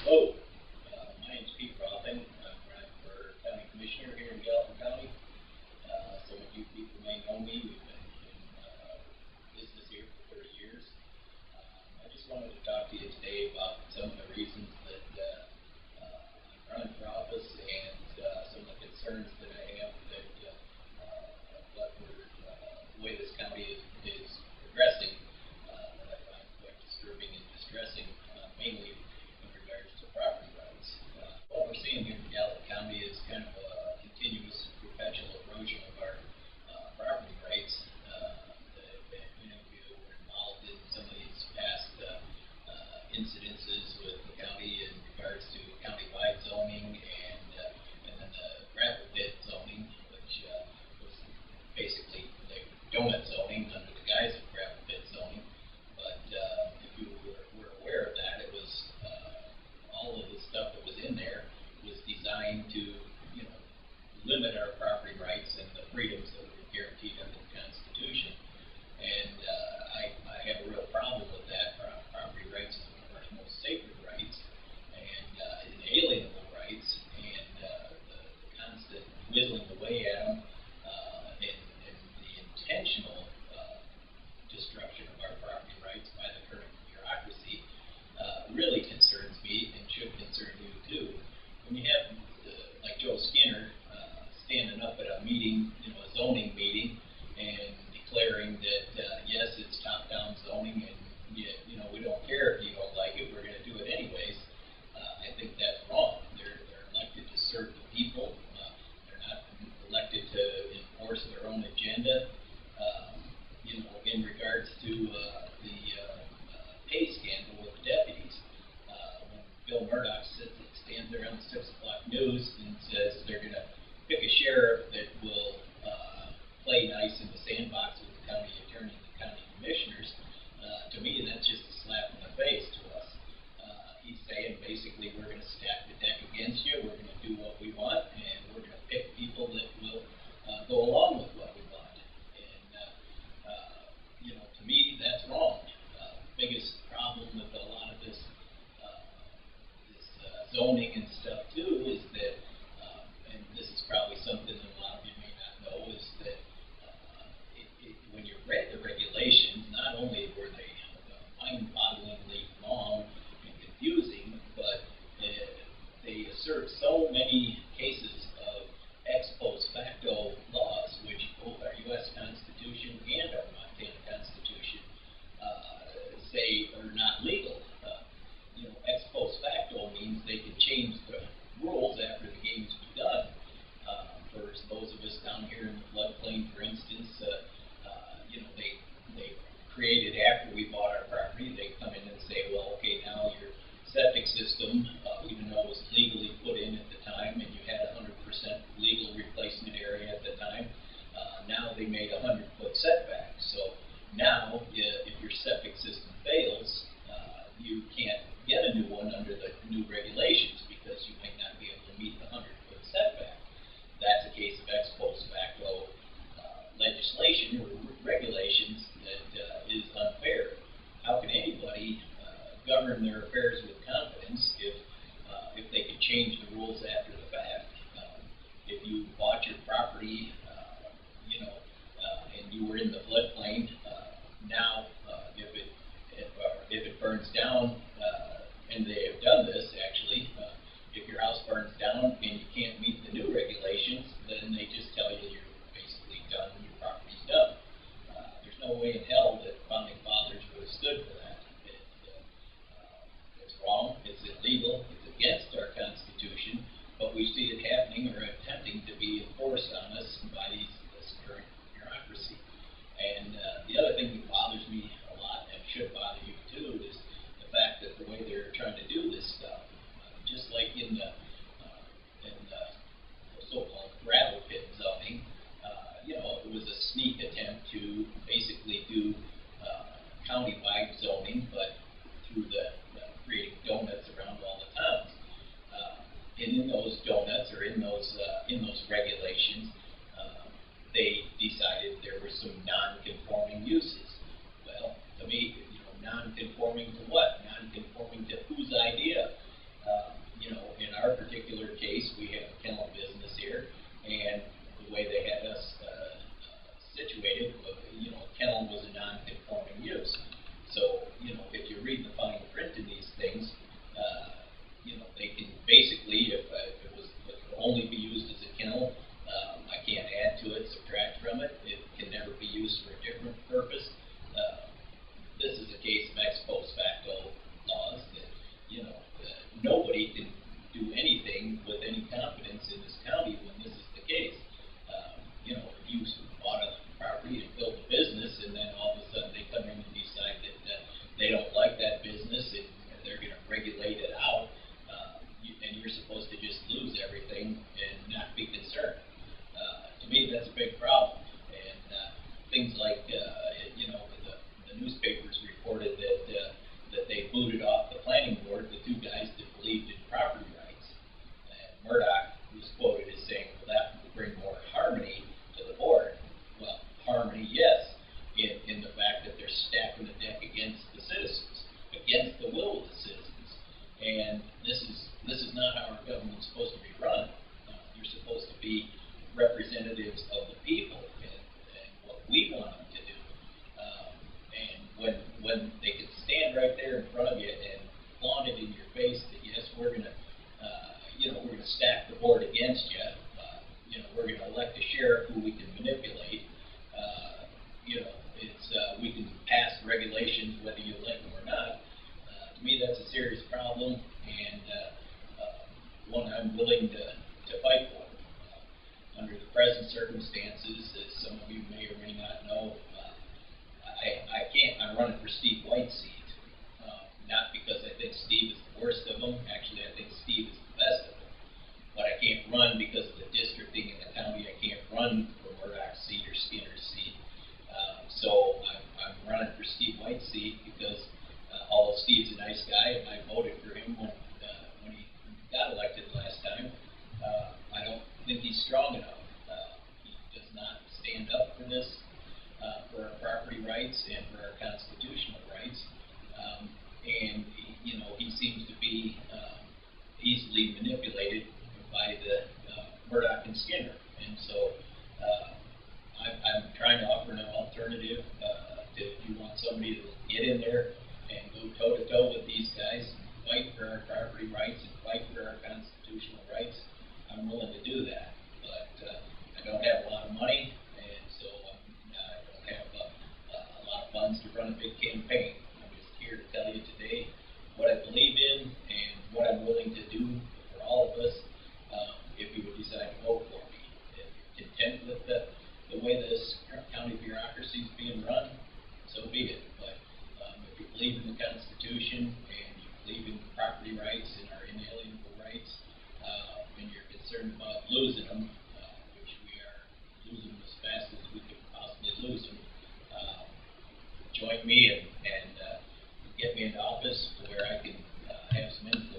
Hello, my name's Pete Rothing. I'm running for County Commissioner here in Gallatin County. Some of you people may know me. We've been in business here for 30 years. I just wanted to talk to you today about some of the reasons that I'm running for office and some of the concerns that I have that the way this county is progressing that I find quite disturbing and distressing, mainly in regards to property rights. What we're seeing here in Gallatin County is kind of a continuous perpetual erosion of our property rights. That many of you were involved in some of these past incidences with the county in regards to county-wide zoning and then the gravel pit zoning, which was basically the donut zoning under the guise of gravel pit zoning. But if you were aware of that, it was all of the stuff that was in there was designed to, limit our property rights and the freedoms that were guaranteed under the Constitution. And I have a real problem with that. Property rights is one of our most sacred rights and inalienable rights, and the constant whittling away at them and the intentional destruction of our property rights by the current bureaucracy really concerns me and should concern you too. When you have like Joe Skinner standing up at a meeting, a zoning meeting, and declaring that yes, it's top-down zoning, and yet, we don't care if you don't like it, we're going to do it anyways. I think that's wrong. They're elected to serve the people. They're not elected to enforce their own agenda. In regards to the pay scandal with the deputies, when Bill Murdoch stands there on the 6 o'clock news and says they're going to pick a sheriff that will play nice in the sandbox with the county attorney and the county commissioners, to me that's just a slap in the face to us. He's saying basically we're going to stack the deck against you, we're going to do what we want, and we're going to pick people that will go along with what we want. And to me that's wrong. Biggest problem with a lot of this zoning and stuff too is that, and this is probably something that a lot of you may not know, is that when you read the regulations, not only were they mind-bogglingly long and confusing, but they assert so many cases of ex post facto laws, which both our U.S. Constitution and our Montana Constitution say are not legal. Ex post facto means they can change the rules after the game's begun. For those of us down here in the floodplain, for instance, they created after we bought our property, they come in and say, well, okay, now your septic system, even though it was legally put in at the time and you had 100% legal replacement area at the time, now they made a 100-foot setback. So now, if your septic system fails, you can't get a new one under the new regulations because you might not be able to meet the 100-foot setback. That's a case of ex post facto legislation or regulations that is unfair. How can anybody govern their affairs with confidence if they can change the rules after the fact? If you bought your property, and you were in the floodplain, now if it burns down, and they have done this actually, if your house burns down and you can't meet the new regulations, then they just tell you you're basically done, your property's done. There's no way in hell that founding fathers would have stood for that. It's wrong, it's illegal, it's against our Constitution, but we see it happening or attempting to be enforced on us by this current bureaucracy. And the other thing that bothers me a lot, and should bother you too, is the fact that the way they're trying to do this stuff, just like in the so-called gravel pit zoning, it was a sneak attempt to basically do county-wide zoning, but through the creating donuts around all the towns. And in those donuts or in those regulations, they decided there were some non-conforming uses. Well, to me, non-conforming to what? Non-conforming to whose idea? nobody can do anything with any confidence in this county when this is the case. You know, if you bought a property and built a business, and then all of a sudden they come in and decide that they don't like that business and they're going to regulate it out, and you're supposed to just lose everything and not be concerned. To me, that's a big problem. And things like, you know, the newspapers reported that they booted off the planning board the two guys that believed in property rights. And Murdoch was quoted as saying, well, that would bring more harmony to the board. Well, harmony, yes, in the fact that they're stacking the deck against the citizens, against the will of the citizens. And this is not how our government's supposed to be run. You're supposed to be representatives of the people and what we want them to do. And when they can stand right there in front of you and flaunt it in your face that yes, we're gonna stack the board against you. You know, we're gonna elect a sheriff who we can manipulate. You know, we can pass regulations whether you like them or not. To me, that's a serious problem, and one I'm willing to fight for. Under the present circumstances, as some of you may or may not know, I'm running for Steve White's seat. Not because I think Steve is the worst of them. Actually, I think Steve is the best of them. But I can't run because of the districting in the county. I can't run for Murdoch's seat or Skinner's seat. So I'm running for Steve White's seat because although Steve's a nice guy and I voted for him when he got elected last time, I don't think he's strong enough. He does not stand up for this, for our property rights and for our constitutional rights. And you know, he seems to be easily manipulated by the Murdoch and Skinner. And so I'm trying to offer an alternative. If you want somebody to get in there and go toe-to-toe with these guys and fight for our property rights and fight for our constitutional rights, I'm willing to do that. But I don't have a lot of money, and so I don't have a lot of funds to run a big campaign. I'm just here to tell you today what I believe in and what I'm willing to do for all of us if you would decide to vote for me. If you're content with the way this county bureaucracy is being run, so be it. But if you believe in the Constitution and you believe in property rights and our inalienable rights, and you're concerned about losing them, which we are losing them as fast as we could possibly lose them, join me and get me into office where I can have some influence